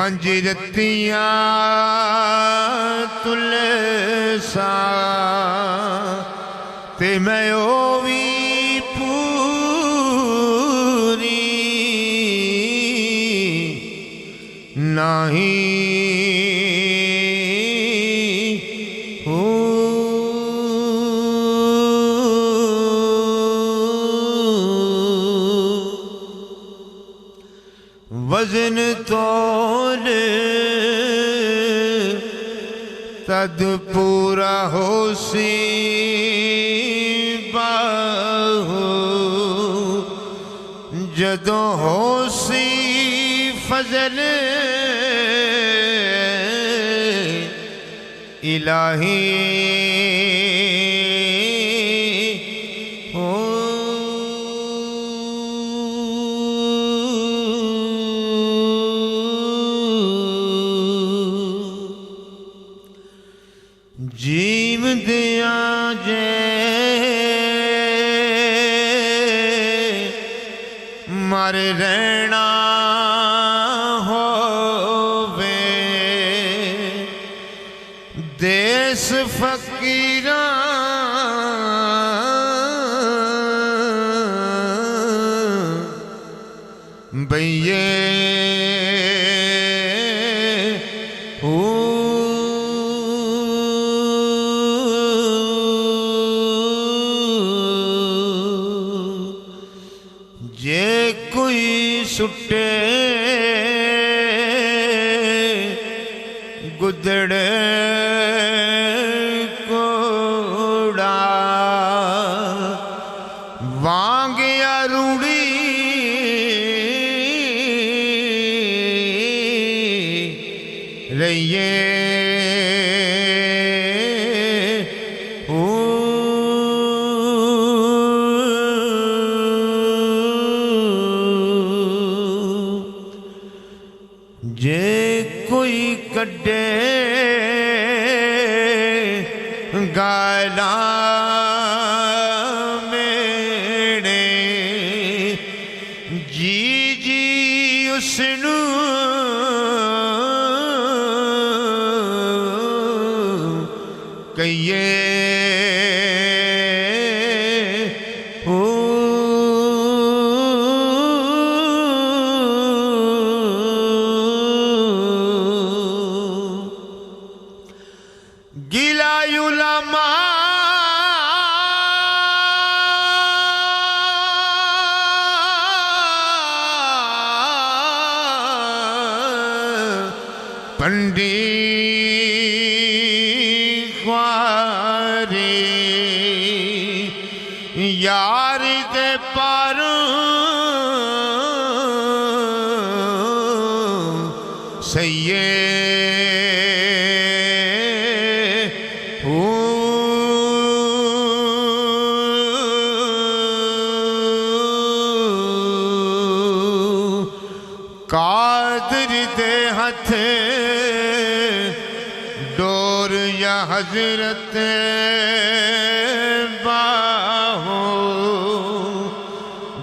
वंजरतियाँ तुलसा ते मैं ओ भी पूरी नहीं वजन तोल तद पूरा हो सी बाहु जदों हो सी फजल इलाही जीव दिया जे मर रहना होवे देश फकीरा भैये जे कोई सुटे गुदड़े कोड़ा वांग या रूड़ी रहिए जे कोई कड्डे गाला मेड़े जी जी उसनू कहिए गिला उलमा पंडित ख्वारी यार दे पारों सैये कादर दे हथ डोर या हजरत बाहो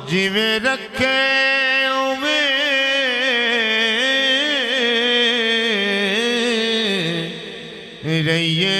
जिवें रखे उवें रहिए।